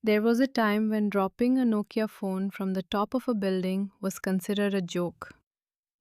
There was a time when dropping a Nokia phone from the top of a building was considered a joke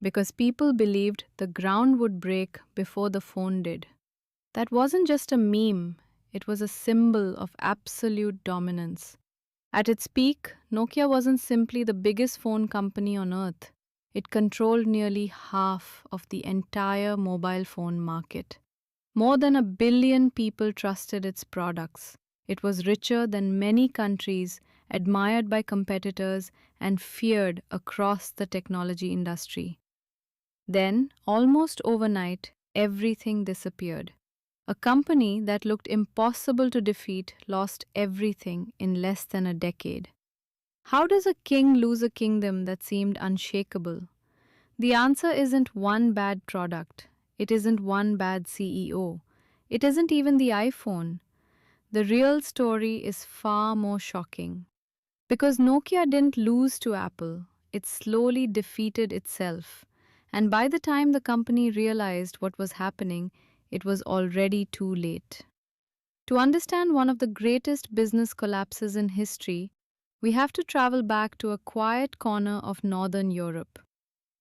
because people believed the ground would break before the phone did. That wasn't just a meme, it was a symbol of absolute dominance. At its peak, Nokia wasn't simply the biggest phone company on earth, it controlled nearly half of the entire mobile phone market. More than 1 billion people trusted its products. It was richer than many countries, admired by competitors, and feared across the technology industry. Then, almost overnight, everything disappeared. A company that looked impossible to defeat lost everything in less than a decade. How does a king lose a kingdom that seemed unshakable? The answer isn't one bad product. It isn't one bad CEO. It isn't even the iPhone. The real story is far more shocking. Because Nokia didn't lose to Apple, it slowly defeated itself. And by the time the company realized what was happening, it was already too late. To understand one of the greatest business collapses in history, we have to travel back to a quiet corner of northern Europe.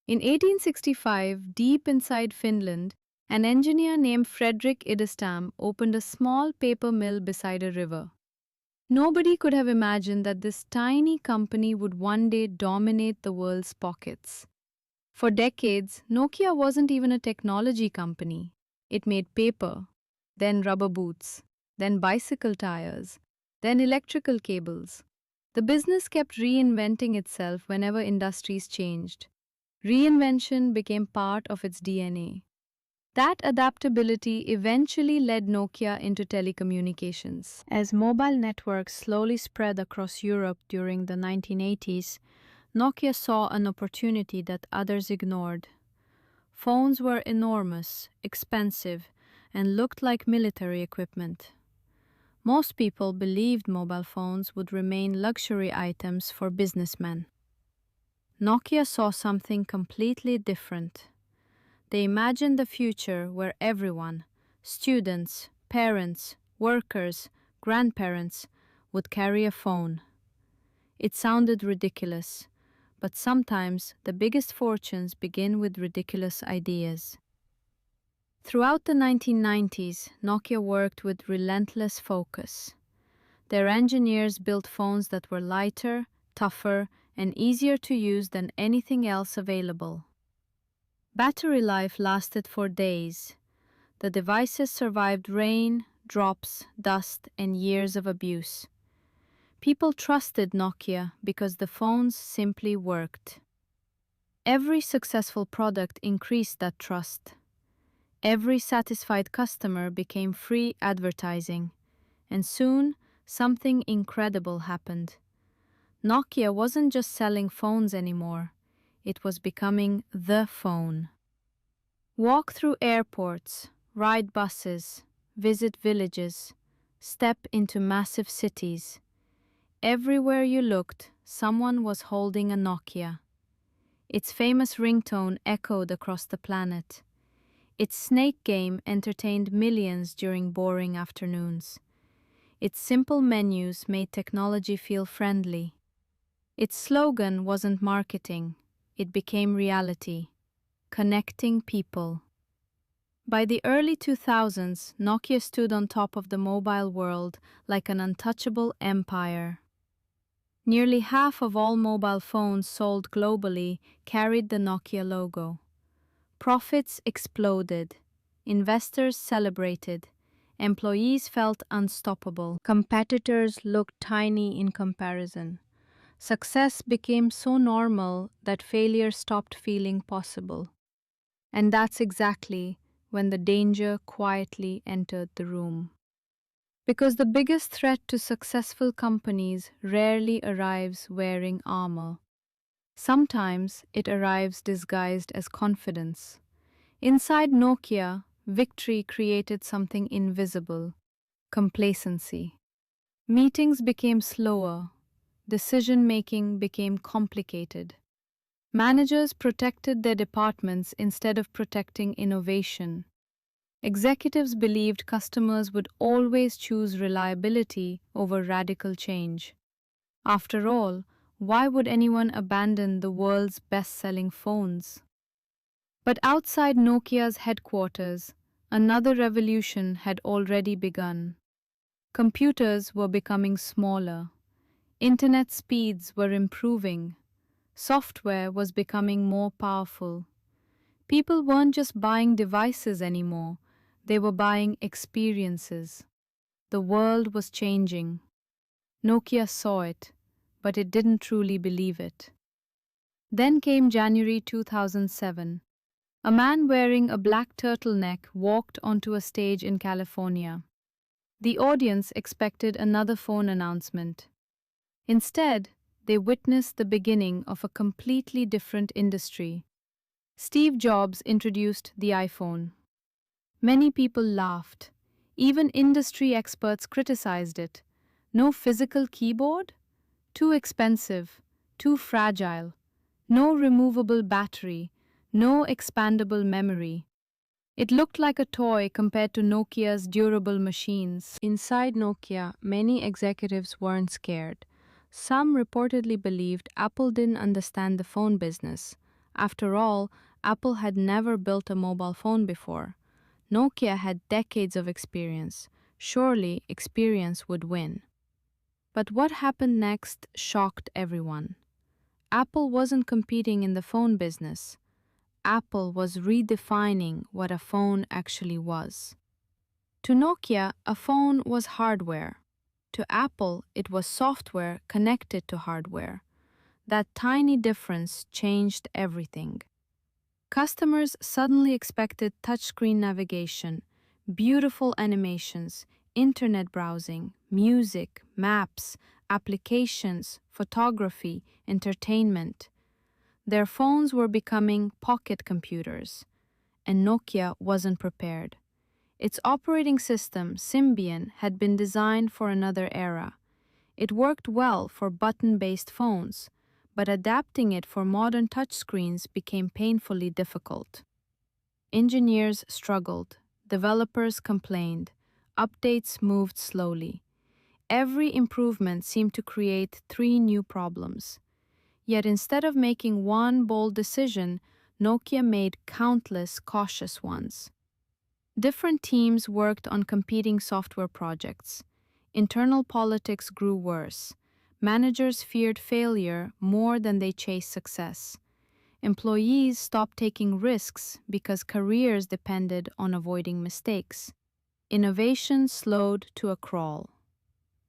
In 1865, deep inside Finland, an engineer named Frederick Idestam opened a small paper mill beside a river. Nobody could have imagined that this tiny company would one day dominate the world's pockets. For decades, Nokia wasn't even a technology company. It made paper, then rubber boots, then bicycle tires, then electrical cables. The business kept reinventing itself whenever industries changed. Reinvention became part of its DNA. That adaptability eventually led Nokia into telecommunications. As mobile networks slowly spread across Europe during the 1980s, Nokia saw an opportunity that others ignored. Phones were enormous, expensive, and looked like military equipment. Most people believed mobile phones would remain luxury items for businessmen. Nokia saw something completely different. They imagined the future where everyone, students, parents, workers, grandparents, would carry a phone. It sounded ridiculous, but sometimes the biggest fortunes begin with ridiculous ideas. Throughout the 1990s, Nokia worked with relentless focus. Their engineers built phones that were lighter, tougher, and easier to use than anything else available. Battery life lasted for days. The devices survived rain, drops, dust, and years of abuse. People trusted Nokia because the phones simply worked. Every successful product increased that trust. Every satisfied customer became free advertising, and soon something incredible happened. Nokia wasn't just selling phones anymore, it was becoming the phone. Walk through airports, ride buses, visit villages, step into massive cities. Everywhere you looked, someone was holding a Nokia. Its famous ringtone echoed across the planet. Its snake game entertained millions during boring afternoons. Its simple menus made technology feel friendly. Its slogan wasn't marketing, it became reality, connecting people. By the early 2000s, Nokia stood on top of the mobile world like an untouchable empire. Nearly half of all mobile phones sold globally carried the Nokia logo. Profits exploded, investors celebrated, employees felt unstoppable, competitors looked tiny in comparison. Success became so normal that failure stopped feeling possible. And that's exactly when the danger quietly entered the room. Because the biggest threat to successful companies rarely arrives wearing armor. Sometimes it arrives disguised as confidence. Inside Nokia, victory created something invisible: complacency. Meetings became slower, decision making became complicated. Managers protected their departments instead of protecting innovation. Executives believed customers would always choose reliability over radical change. After all, why would anyone abandon the world's best selling phones? But outside Nokia's headquarters, another revolution had already begun. Computers were becoming smaller, internet speeds were improving, software was becoming more powerful. People weren't just buying devices anymore, they were buying experiences. The world was changing. Nokia saw it, but it didn't truly believe it. Then came January 2007. A man wearing a black turtleneck walked onto a stage in California. The audience expected another phone announcement. Instead, they witnessed the beginning of a completely different industry. Steve Jobs introduced the iPhone. Many people laughed. Even industry experts criticized it. No physical keyboard? Too expensive, too fragile. No removable battery, no expandable memory. It looked like a toy compared to Nokia's durable machines. Inside Nokia, many executives weren't scared. Some reportedly believed Apple didn't understand the phone business. After all, Apple had never built a mobile phone before. Nokia had decades of experience. Surely, experience would win. But what happened next shocked everyone. Apple wasn't competing in the phone business. Apple was redefining what a phone actually was. To Nokia, a phone was hardware. To Apple, it was software connected to hardware. That tiny difference changed everything. Customers suddenly expected touchscreen navigation, beautiful animations, internet browsing, music, maps, applications, photography, entertainment. Their phones were becoming pocket computers, and Nokia wasn't prepared. Its operating system, Symbian, had been designed for another era. It worked well for button-based phones, but adapting it for modern touchscreens became painfully difficult. Engineers struggled, developers complained, updates moved slowly. Every improvement seemed to create three new problems. Yet instead of making one bold decision, Nokia made countless cautious ones. Different teams worked on competing software projects. Internal politics grew worse. Managers feared failure more than they chased success. Employees stopped taking risks because careers depended on avoiding mistakes. Innovation slowed to a crawl.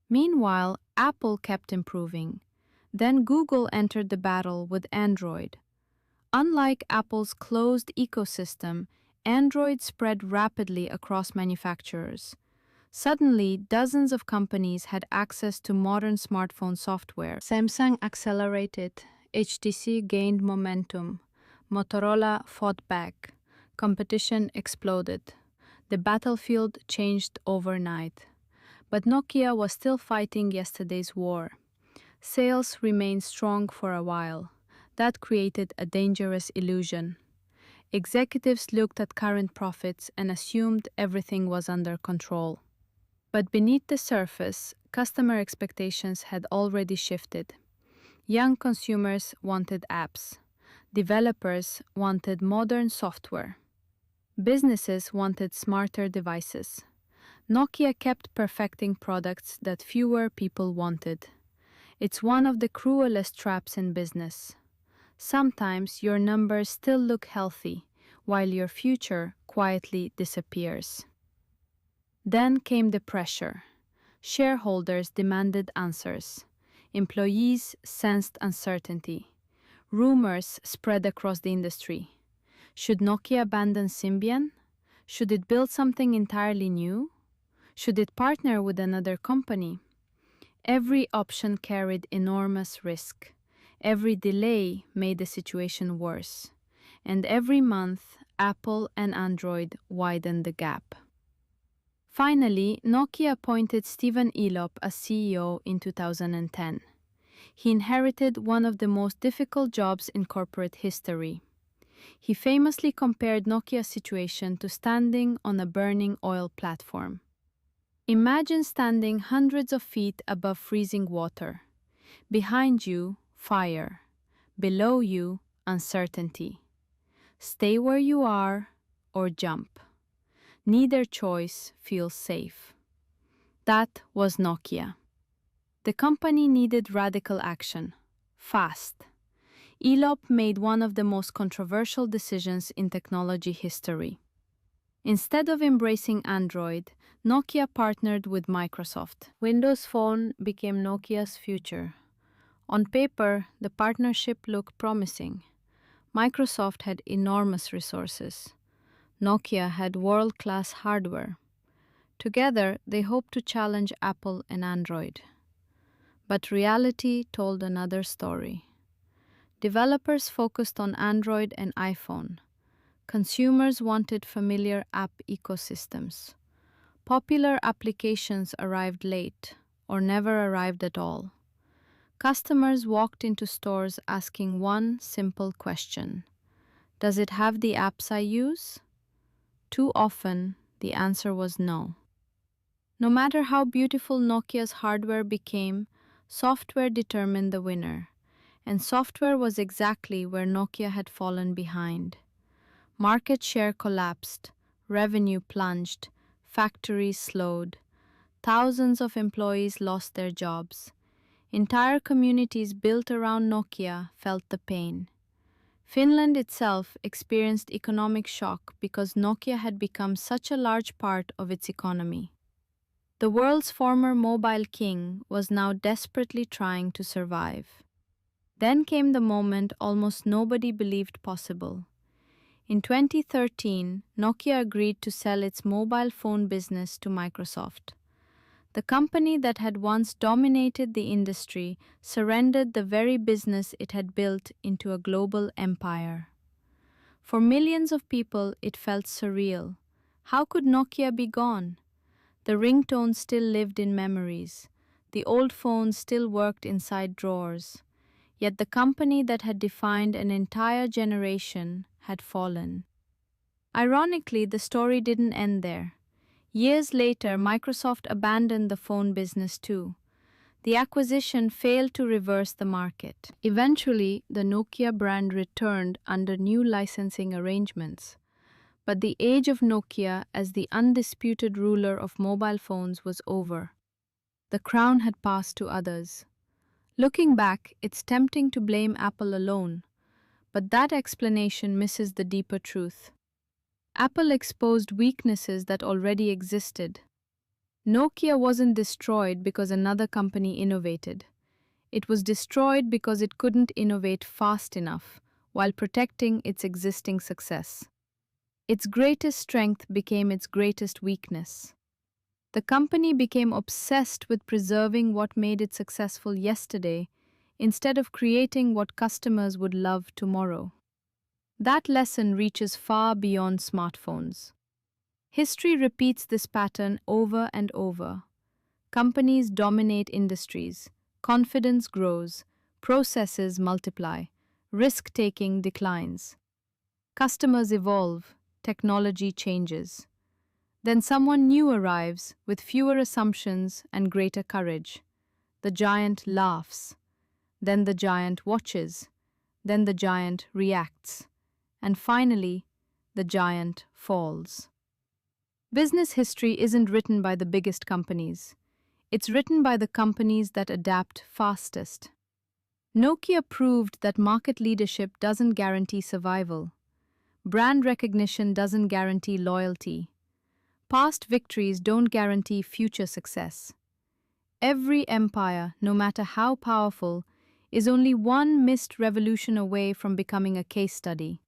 Meanwhile, Apple kept improving. Then Google entered the battle with Android. Unlike Apple's closed ecosystem, Android spread rapidly across manufacturers. Suddenly, dozens of companies had access to modern smartphone software. Samsung accelerated, HTC gained momentum, Motorola fought back, competition exploded. The battlefield changed overnight. But Nokia was still fighting yesterday's war. Sales remained strong for a while. That created a dangerous illusion. Executives looked at current profits and assumed everything was under control. But beneath the surface, customer expectations had already shifted. Young consumers wanted apps. Developers wanted modern software. Businesses wanted smarter devices. Nokia kept perfecting products that fewer people wanted. It's one of the cruelest traps in business. Sometimes your numbers still look healthy, while your future quietly disappears. Then came the pressure. Shareholders demanded answers. Employees sensed uncertainty. Rumors spread across the industry. Should Nokia abandon Symbian? Should it build something entirely new? Should it partner with another company? Every option carried enormous risk. Every delay made the situation worse. And every month, Apple and Android widened the gap. Finally, Nokia appointed Stephen Elop as CEO in 2010. He inherited one of the most difficult jobs in corporate history. He famously compared Nokia's situation to standing on a burning oil platform. Imagine standing hundreds of feet above freezing water. Behind you, fire. Below you, uncertainty. Stay where you are or jump. Neither choice feels safe. That was Nokia. The company needed radical action. Fast. Elop made one of the most controversial decisions in technology history. Instead of embracing Android, Nokia partnered with Microsoft. Windows Phone became Nokia's future. On paper, the partnership looked promising. Microsoft had enormous resources. Nokia had world-class hardware. Together, they hoped to challenge Apple and Android. But reality told another story. Developers focused on Android and iPhone. Consumers wanted familiar app ecosystems. Popular applications arrived late or never arrived at all. Customers walked into stores asking one simple question: does it have the apps I use? Too often, the answer was no. No matter how beautiful Nokia's hardware became, software determined the winner. And software was exactly where Nokia had fallen behind. Market share collapsed, revenue plunged, factories slowed, thousands of employees lost their jobs. Entire communities built around Nokia felt the pain. Finland itself experienced economic shock because Nokia had become such a large part of its economy. The world's former mobile king was now desperately trying to survive. Then came the moment almost nobody believed possible. In 2013, Nokia agreed to sell its mobile phone business to Microsoft. The company that had once dominated the industry surrendered the very business it had built into a global empire. For millions of people, it felt surreal. How could Nokia be gone? The ringtone still lived in memories. The old phones still worked inside drawers. Yet the company that had defined an entire generation had fallen. Ironically, the story didn't end there. Years later, Microsoft abandoned the phone business too. The acquisition failed to reverse the market. Eventually, the Nokia brand returned under new licensing arrangements. But the age of Nokia as the undisputed ruler of mobile phones was over. The crown had passed to others. Looking back, it's tempting to blame Apple alone, but that explanation misses the deeper truth. Apple exposed weaknesses that already existed. Nokia wasn't destroyed because another company innovated. It was destroyed because it couldn't innovate fast enough while protecting its existing success. Its greatest strength became its greatest weakness. The company became obsessed with preserving what made it successful yesterday instead of creating what customers would love tomorrow. That lesson reaches far beyond smartphones. History repeats this pattern over and over. Companies dominate industries, confidence grows, processes multiply, risk-taking declines. Customers evolve, technology changes. Then someone new arrives with fewer assumptions and greater courage. The giant laughs. Then the giant watches. Then the giant reacts. And finally, the giant falls. Business history isn't written by the biggest companies. It's written by the companies that adapt fastest. Nokia proved that market leadership doesn't guarantee survival. Brand recognition doesn't guarantee loyalty. Past victories don't guarantee future success. Every empire, no matter how powerful, is only one missed revolution away from becoming a case study.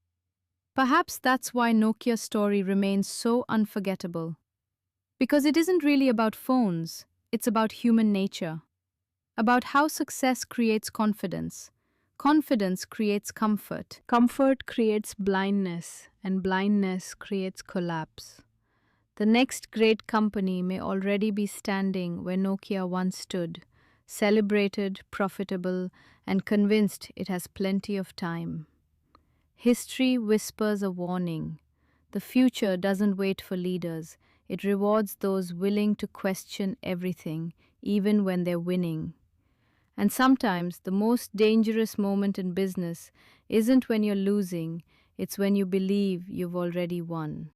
Perhaps that's why Nokia's story remains so unforgettable. Because it isn't really about phones, it's about human nature. About how success creates confidence. Confidence creates comfort. Comfort creates blindness, and blindness creates collapse. The next great company may already be standing where Nokia once stood, celebrated, profitable, and convinced it has plenty of time. History whispers a warning. The future doesn't wait for leaders, it rewards those willing to question everything, even when they're winning. And sometimes the most dangerous moment in business isn't when you're losing, it's when you believe you've already won.